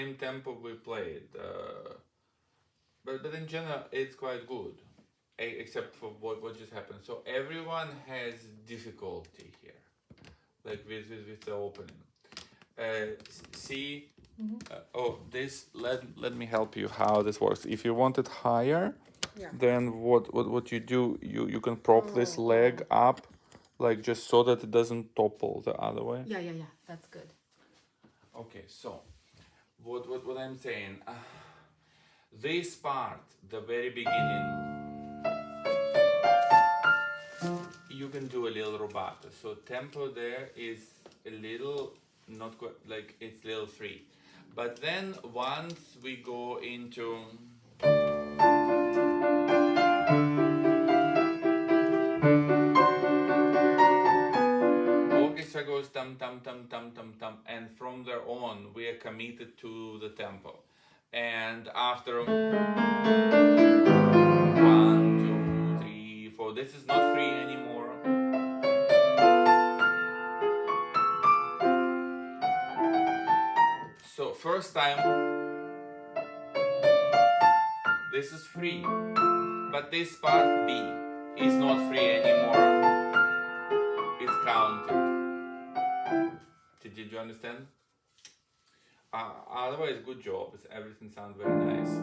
same tempo we played. But in general, it's quite good, except for what just happened. So everyone has difficulty here, like with the opening. See, this let me help you how this works. If you want it higher, Yeah. then what you do, you can prop this leg up, like just so that it doesn't topple the other way. Yeah. That's good. Okay, so what I'm saying, this part, the very beginning, you can do a little rubato. So tempo there is a little not quite like it's a little free, but then once we go into orchestra goes tam tam tam tam tam tam, and from there on we are committed to the tempo, and after 1, 2, 3, 4, this is not free anymore. So first time this is free, but this part B is not free anymore. It's counted. Did you understand? Otherwise, good job. Everything sounds very nice.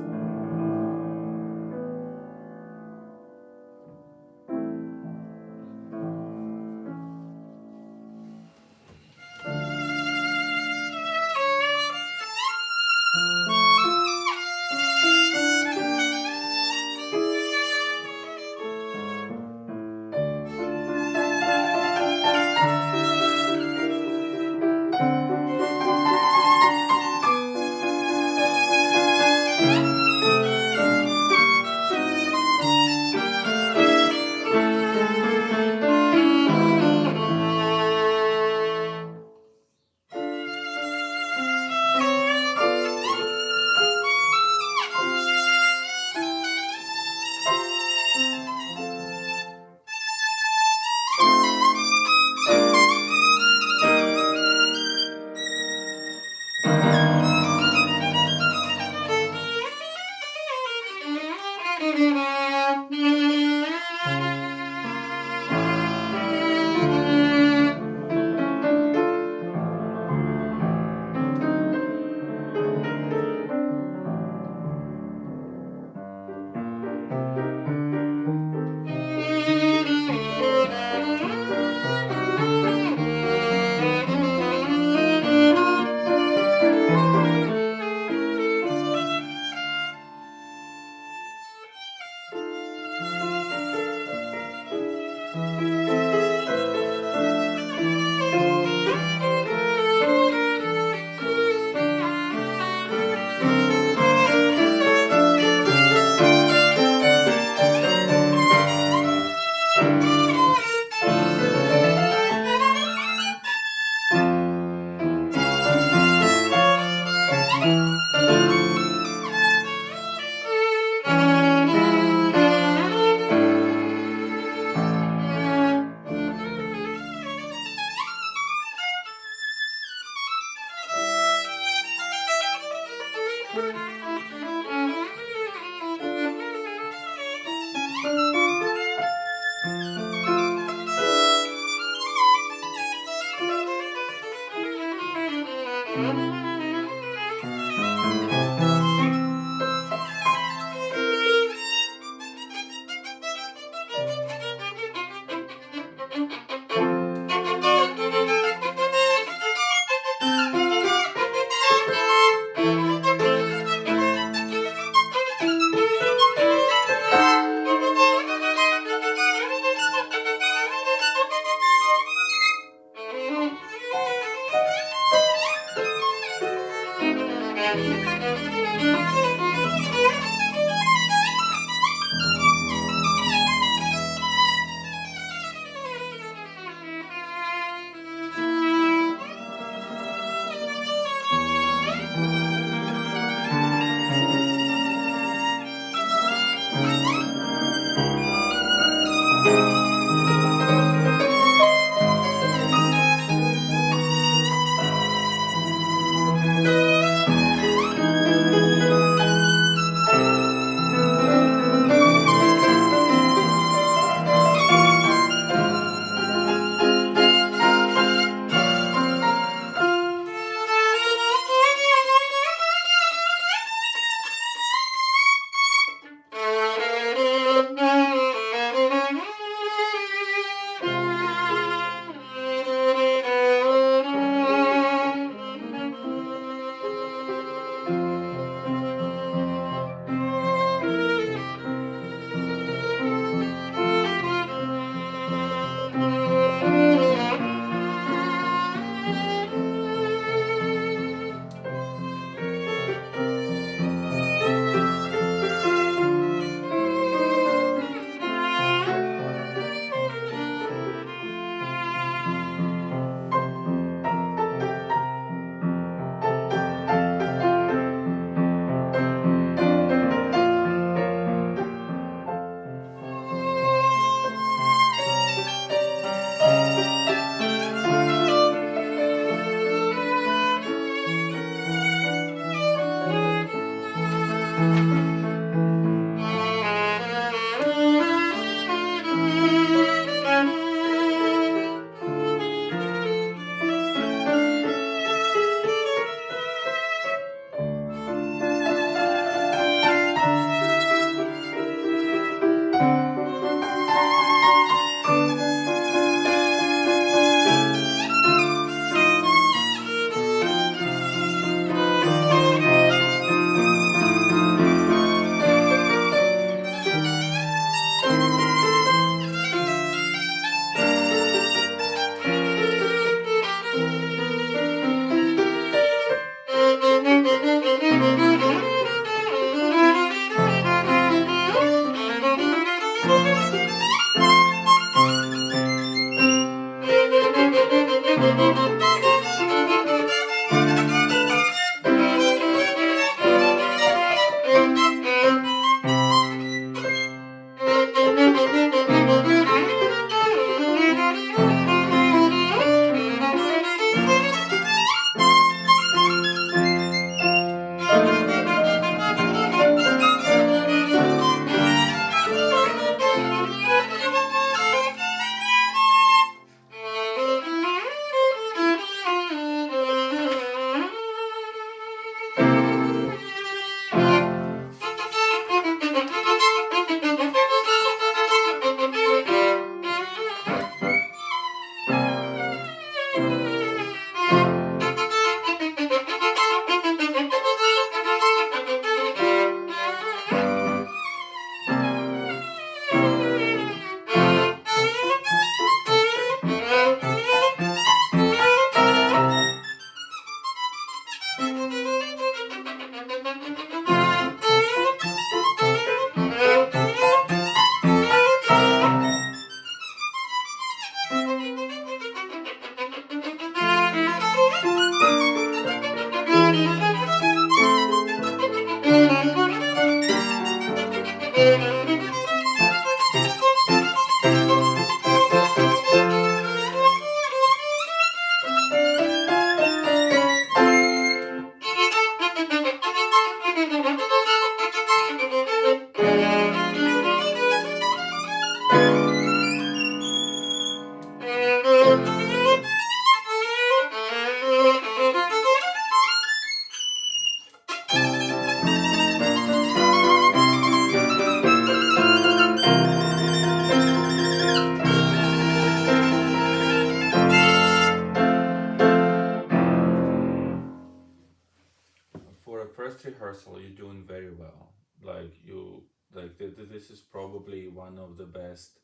first rehearsal, you're doing very well. Like you, like this is probably one of the best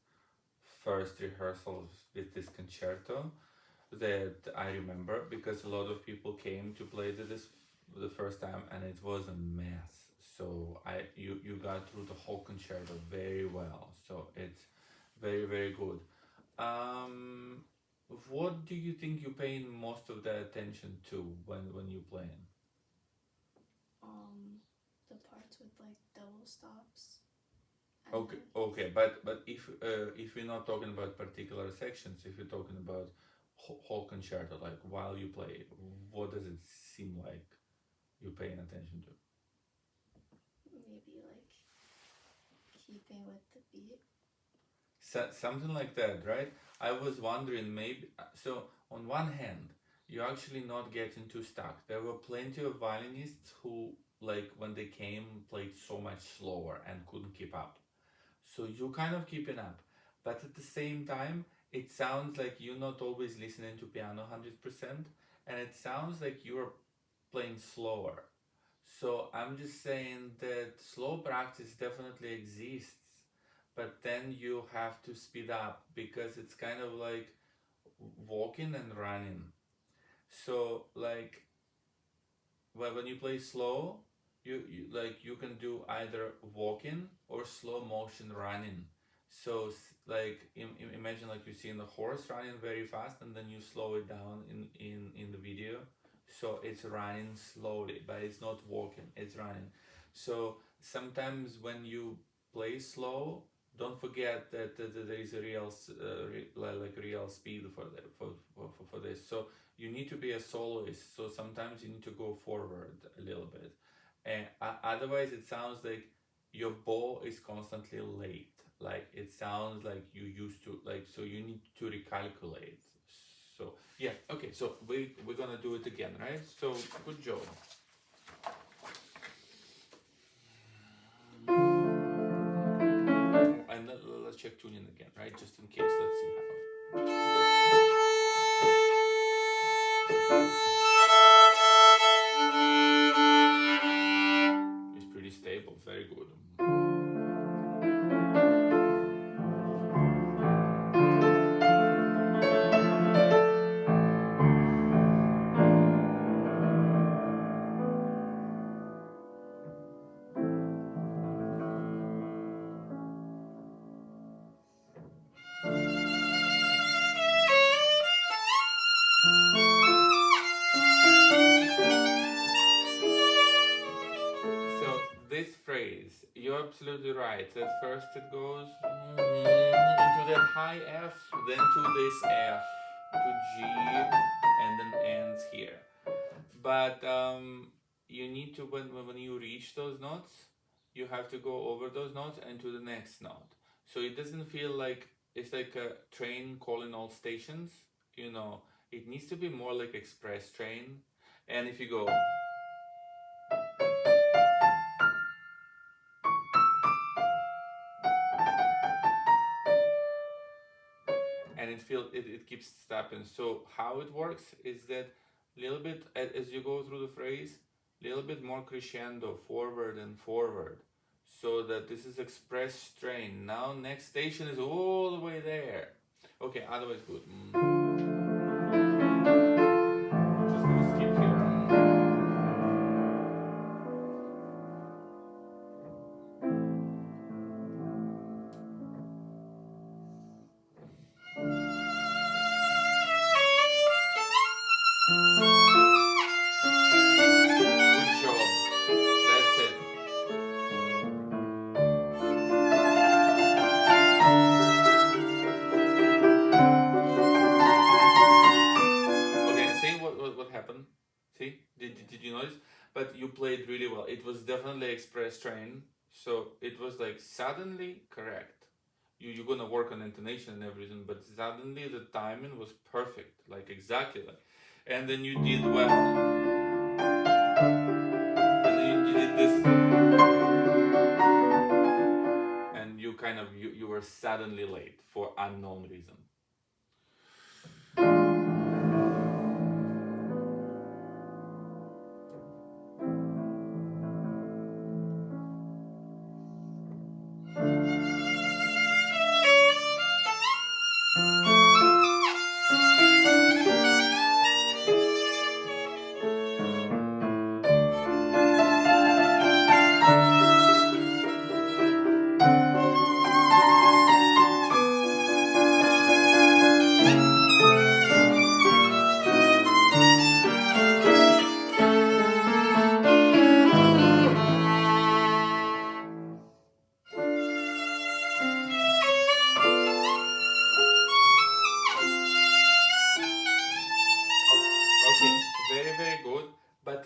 first rehearsals with this concerto that I remember, because a lot of people came to play this the first time and it was a mess. So you got through the whole concerto very well. So it's very very good. Um, what do you think you paying most of the attention to when you playing? Um, the parts with like double stops and Okay, like okay, but if we're not talking about particular sections, if you're talking about whole concerto, like while you play, what does it seem like you're paying attention to? maybe like keeping with the beat. So, something like that, right? I was wondering maybe. So on one hand, you're actually not getting too stuck. There were plenty of violinists who, like when they came, played so much slower and couldn't keep up. So you kind of keeping up, but at the same time, it sounds like you're not always listening to piano 100%, and it sounds like you're playing slower. So I'm just saying that slow practice definitely exists, but then you have to speed up because it's kind of like walking and running. So like when you play slow, you like you can do either walking or slow motion running. So like imagine like you see in the horse running very fast and then you slow it down in the video. So it's running slowly, but it's not walking, it's running. So sometimes when you play slow, don't forget that there is a real like real speed for that for this. So you need to be a soloist, so sometimes you need to go forward a little bit, and otherwise it sounds like your bow is constantly late, like it sounds like you used to, like, so you need to recalculate. So yeah, okay, so we're gonna do it again, right? So good job. And let's check tuning again, right, just in case. Let's see how it's pretty stable, very good. So this phrase, you're absolutely right. At first it goes into the high F, then to this F, to G, and then ends here. But you need to, when you reach those notes, you have to go over those notes and to the next note. So it doesn't feel like it's like a train calling all stations. You know, it needs to be more like express train. And if you go, and it keeps stopping. So how it works is that little bit as you go through the phrase, little bit more crescendo forward and forward, so that this is express strain. Now next station is all the way there. Okay, otherwise good. Just gonna skip here. Good job. That's it. Okay, see what happened? See? Did you notice? But you played really well. It was definitely express train. So it was like suddenly correct. You're gonna work on intonation and everything, but suddenly the timing was perfect. Like exactly like, and then you did well. And then you did this, and you kind of you were suddenly late for unknown reason.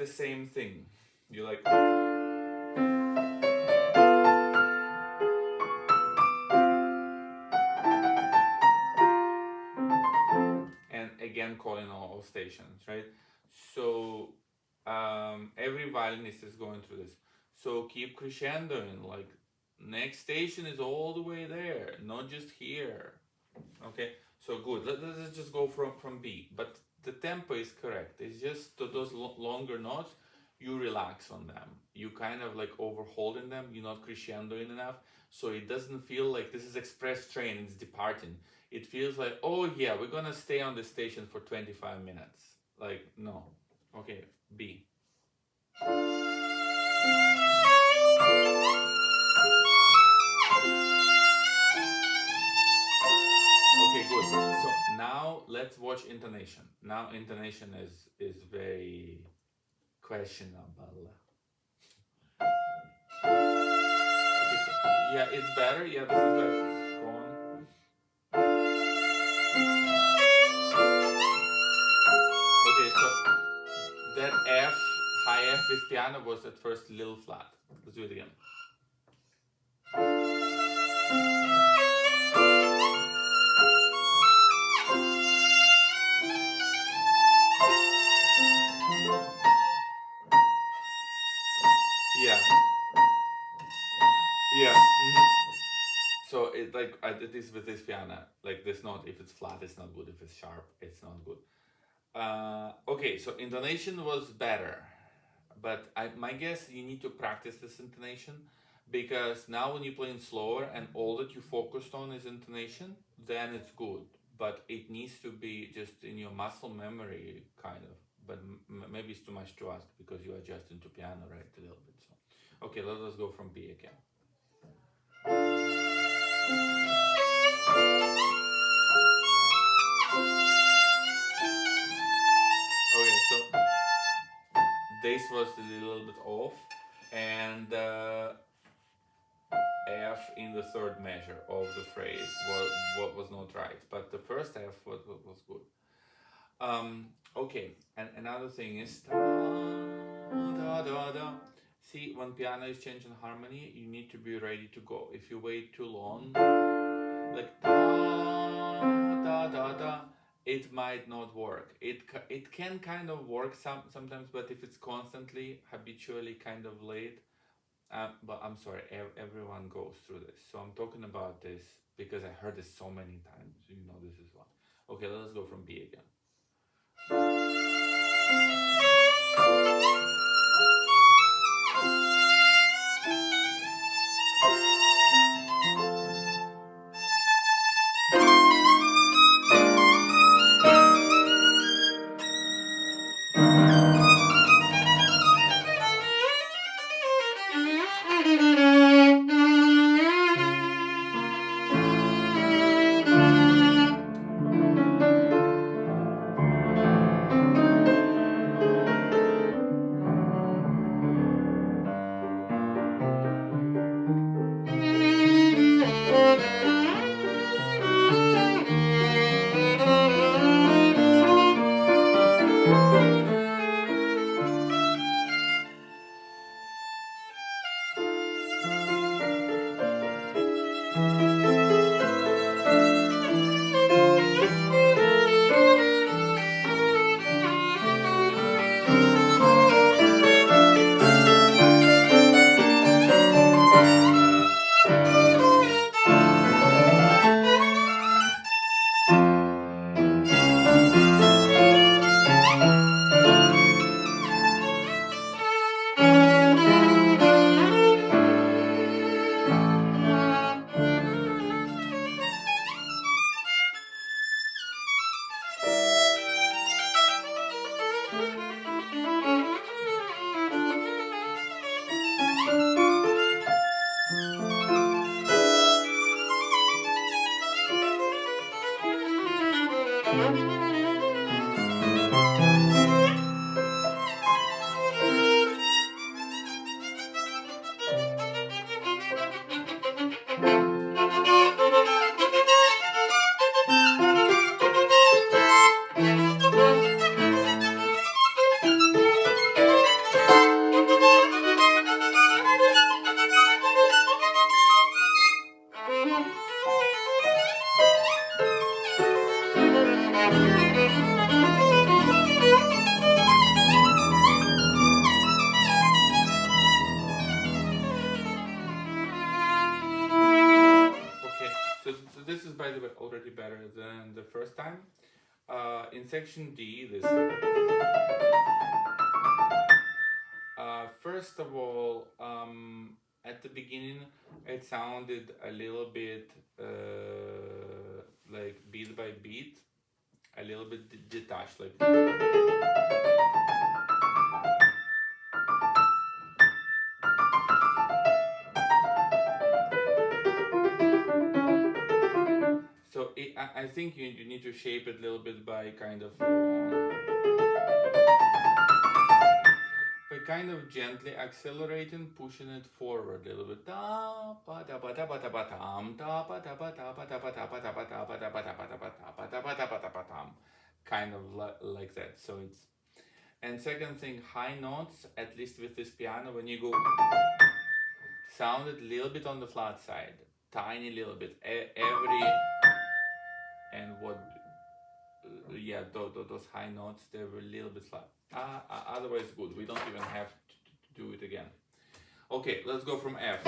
the same thing. You like. And again, calling all stations, right? So every violinist is going through this. So keep crescendoing. Like next station is all the way there, not just here. Okay, so good. Let's just go from B. But the tempo is correct. It's just those longer notes, you relax on them. You kind of like overholding them. You're not crescendoing enough. So it doesn't feel like this is express train, it's departing. It feels like, oh yeah, we're gonna stay on the station for 25 minutes. Like, no. Okay, B. Okay, good. So now let's watch intonation. Now intonation is very questionable. Okay, so yeah, it's better. Yeah, this is better. Go on. Okay, so that F, high F with piano was at first a little flat. Let's do it again. Yeah. Yeah. So it like I did this with this piano. Like this note, if it's flat, it's not good. If it's sharp, it's not good. Okay, so intonation was better, but my guess you need to practice this intonation because now when you're playing slower and all that you focused on is intonation, then it's good. But it needs to be just in your muscle memory, kind of. But maybe it's too much to ask because you adjust into piano right a little bit. So, okay, let us go from B again. Okay, so this was a little bit off, and F in the third measure of the phrase what was not right, but the first F was good. Okay, and another thing is da, da, da, da. See, when piano is changing harmony, you need to be ready to go. If you wait too long, like da, da, da, da, it might not work. It can kind of work sometimes, but if it's constantly, habitually kind of late, but I'm sorry, everyone goes through this. So I'm talking about this because I heard this so many times. You know, this is one. Okay, let's go from B again. Okay, so this is by the way already better than the first time. In section D, this. First of all, at the beginning, it sounded a little bit like beat by beat, a little bit detached, like. So I think you need to shape it a little bit by kind of gently accelerating, pushing it forward a little bit. Kind of like that. So it's, and second thing, high notes, at least with this piano, when you go, sound it a little bit on the flat side, tiny little bit. Every, and what, yeah, those high notes, they were a little bit flat. Otherwise, good. We don't even have to do it again. Okay, let's go from F.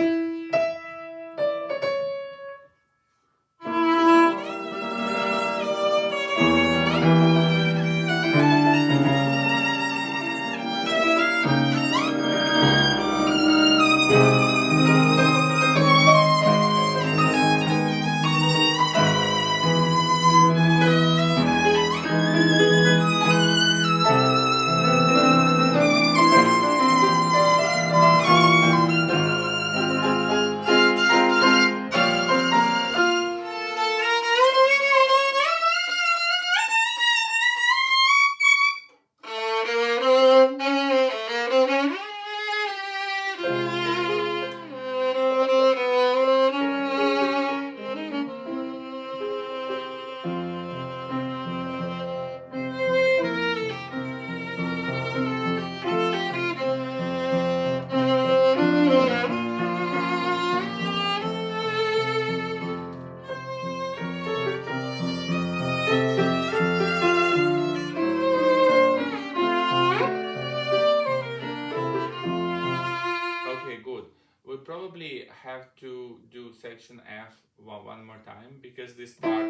Okay, good. We probably have to do section F one more time because this part.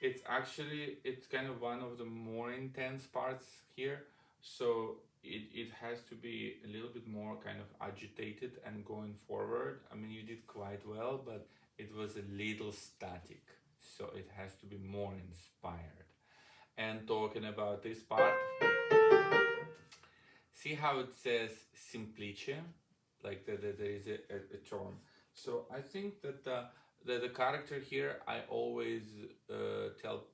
It's actually, it's kind of one of the more intense parts here. So it has to be a little bit more kind of agitated and going forward. I mean, you did quite well, but it was a little static. So it has to be more inspired. And talking about this part, see how it says simplice, like there is a term. So I think that the character here, I always tell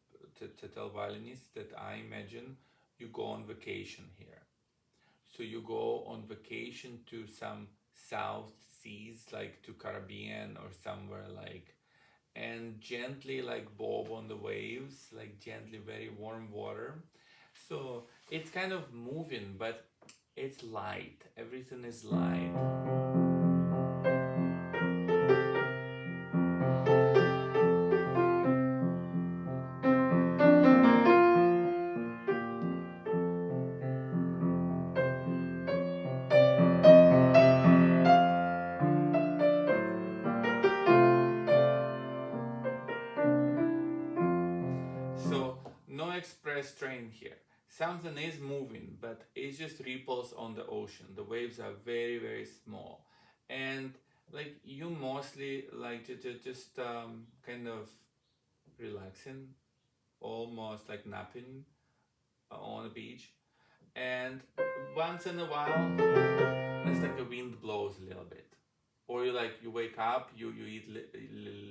violinists that I imagine you go on vacation here. So you go on vacation to some South Seas, like to Caribbean or somewhere like, and gently like bob on the waves, like gently very warm water. So it's kind of moving, but it's light. Everything is light. So no express train here. Something is moving, but it's just ripples on the ocean. The waves are very, very small. And like you mostly like to just kind of relaxing, almost like napping on a beach. And once in a while, it's like the wind blows a little bit. Or you like, you wake up, you eat a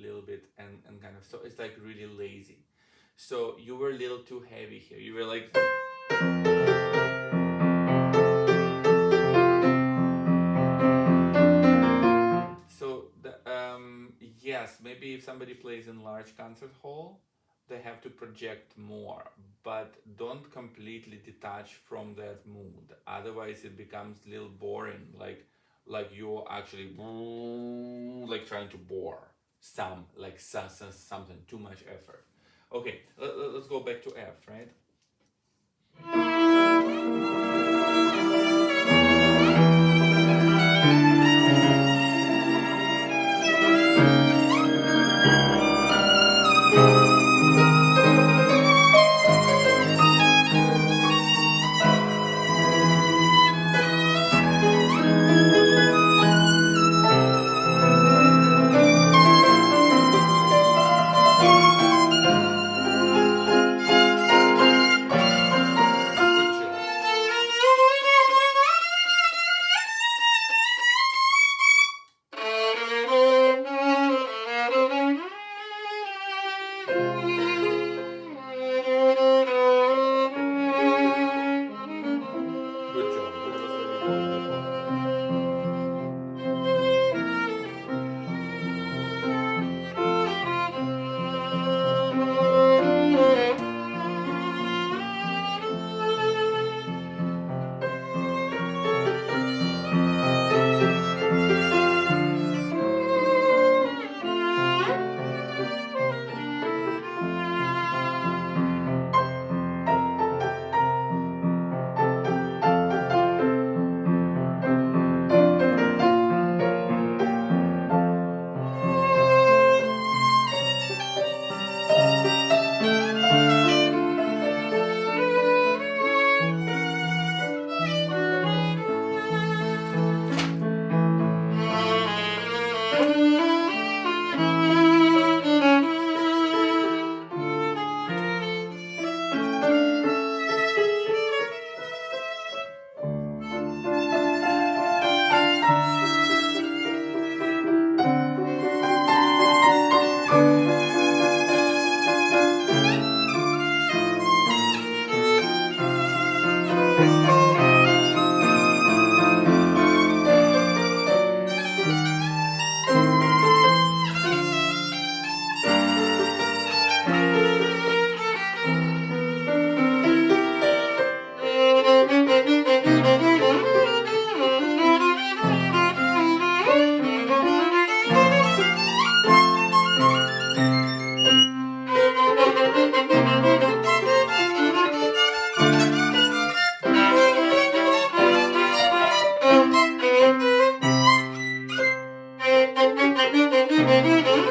little bit and kind of, so it's like really lazy. So you were a little too heavy here. You were like. So yes, maybe if somebody plays in large concert hall, they have to project more, but don't completely detach from that mood. Otherwise, it becomes a little boring. Like you're actually like trying to bore. something, too much effort. Okay, let's go back to F, right? Good job. Good job. That was very beautiful.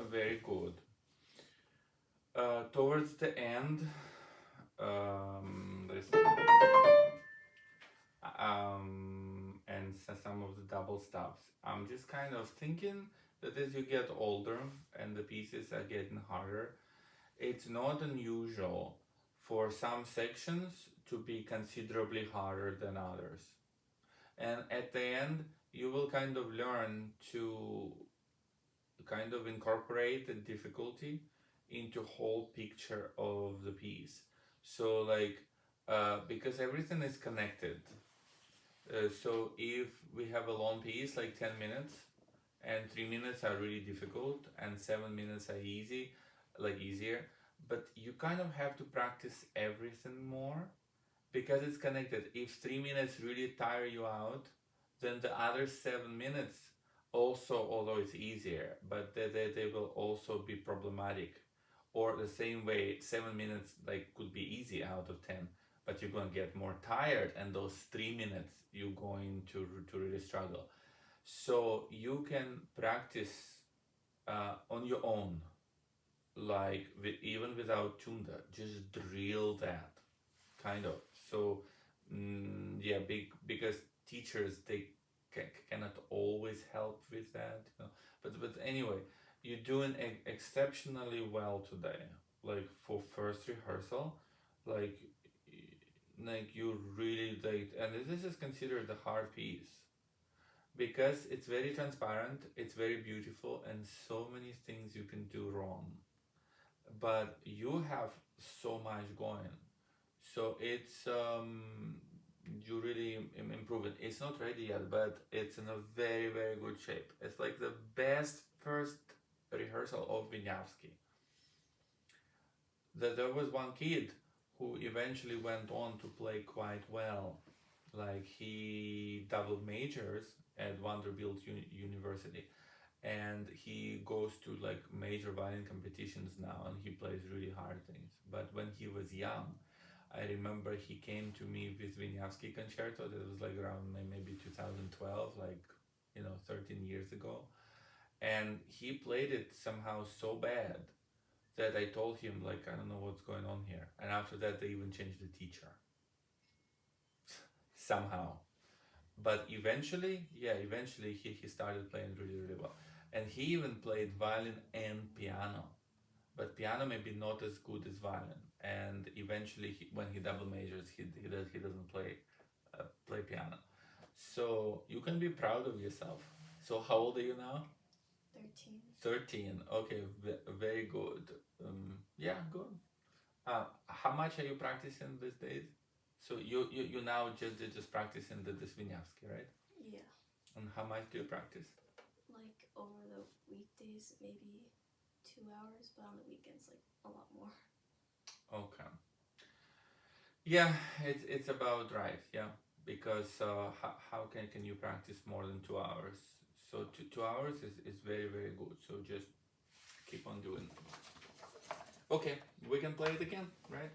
Very good. Towards the end, there's and some of the double stops. I'm just kind of thinking that as you get older and the pieces are getting harder, it's not unusual for some sections to be considerably harder than others. And at the end, you will kind of learn to kind of incorporate the difficulty into whole picture of the piece. So like, because everything is connected. So if we have a long piece like 10 minutes, and 3 minutes are really difficult and 7 minutes are easy, like easier, but you kind of have to practice everything more because it's connected. If 3 minutes really tire you out, then the other 7 minutes also, although it's easier, but they will also be problematic. Or the same way, 7 minutes like could be easy out of 10, but you're going to get more tired, and those 3 minutes you're going to really struggle. So you can practice on your own, like even without tunda, just drill that kind of. So yeah, because teachers they cannot always help with that, you know. But anyway, you're doing exceptionally well today. Like for first rehearsal, like like you really like, and this is considered the hard piece because it's very transparent, it's very beautiful, and so many things you can do wrong. But you have so much going, so it's you really improve it. It's not ready yet, but it's in a very very good shape. It's like the best first rehearsal of Wieniawski. There was one kid who eventually went on to play quite well. Like he double majors at Vanderbilt University, and he goes to like major violin competitions now, and he plays really hard things. But when he was young, I remember he came to me with Wieniawski concerto. That was like around maybe 2012, like 13 years ago, and he played it somehow so bad that I told him like I don't know what's going on here. And after that, they even changed the teacher somehow. But eventually he started playing really really well, and he even played violin and piano. But piano maybe not as good as violin. And eventually, when he double majors, he doesn't play piano. So you can be proud of yourself. So how old are you now? 13. 13. Okay, very good. Yeah, good. How much are you practicing these days? So you now just practicing this Wieniawski, right? Yeah. And how much do you practice? Like over the weekdays, maybe 2 hours, but on the weekends, like a lot more. Okay. Yeah, it's about right. Yeah, because how can you practice more than 2 hours? So 2 hours is very very good. So just keep on doing it. Okay, we can play it again, right?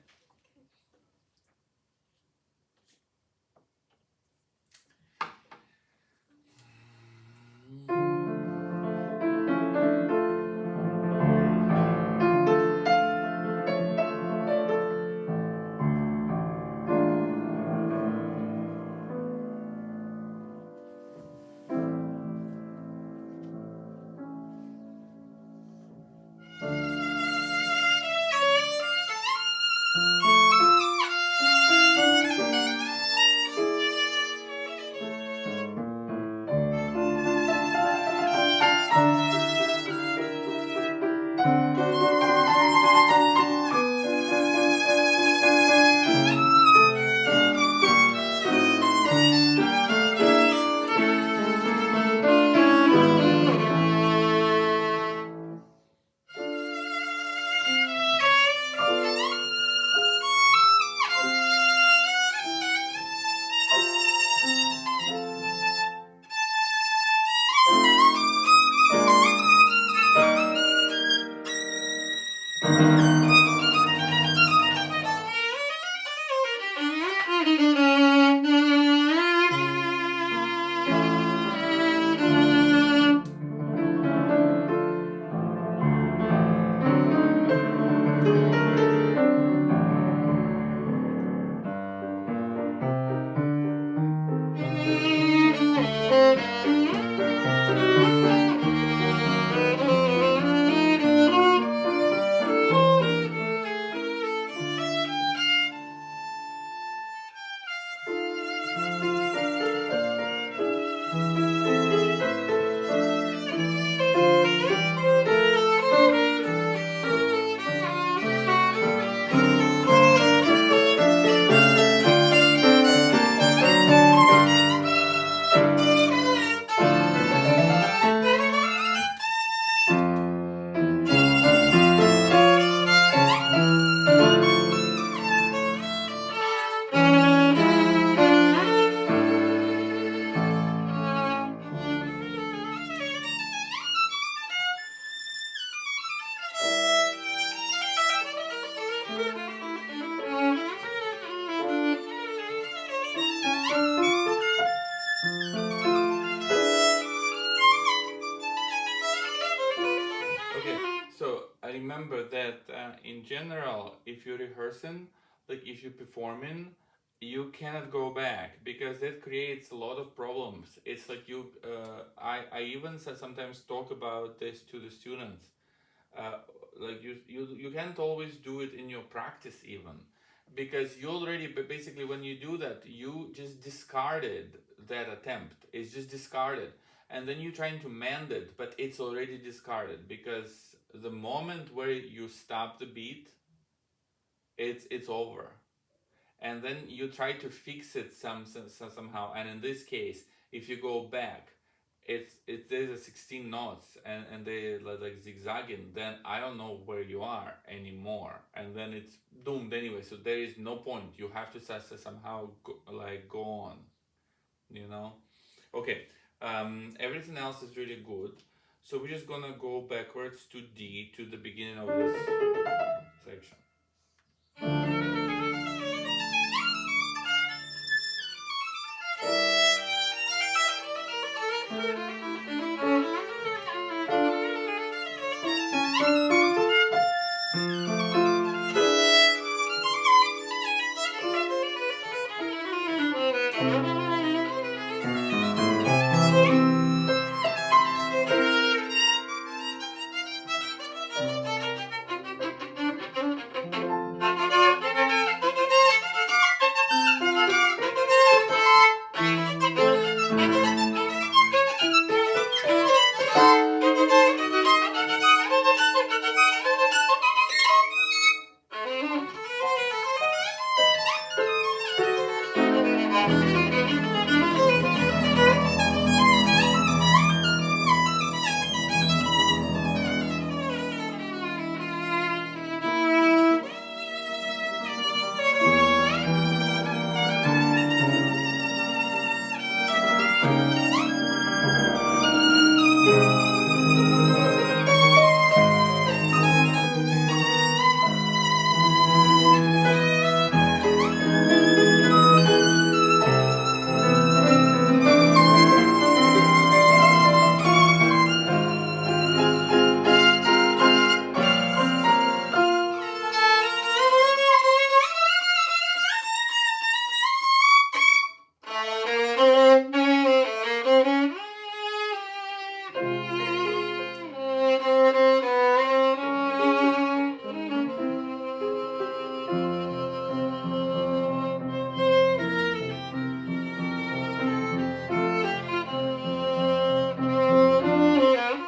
remember that in general, if you're rehearsing, like if you're performing, you cannot go back because that creates a lot of problems. It's like I even sometimes talk about this to the students. Uh, like you can't always do it in your practice even because you already, but basically when you do that, you just discarded that attempt. It's just discarded, and then you're trying to mend it, but it's already discarded because the moment where you stop the beat, it's over, and then you try to fix it somehow. And in this case, if you go back, there's a 16 notes and they like zigzagging, then I don't know where you are anymore, and then it's doomed anyway. So there is no point. You have to somehow go on, you know. Okay, everything else is really good. So we're just gonna go backwards to D, to the beginning of this section.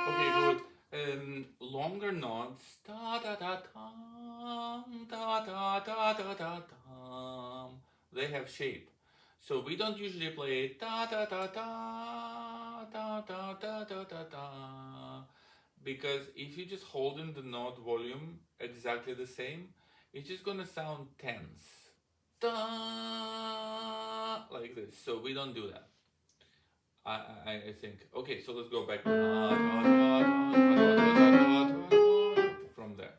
Okay, good. Longer notes. Da da da dum, da da da da da dum. They have shape. So we don't usually play da da da da da da da da da da, because if you just hold in the note volume exactly the same, it's just gonna sound tense. Da, like this. So we don't do that. I think. Okay, so let's go back to from there.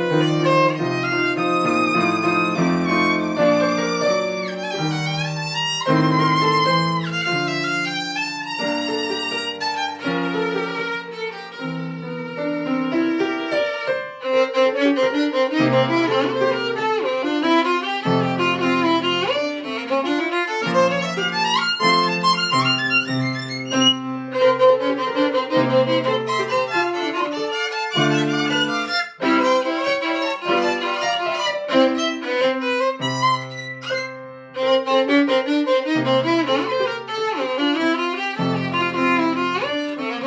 Yes.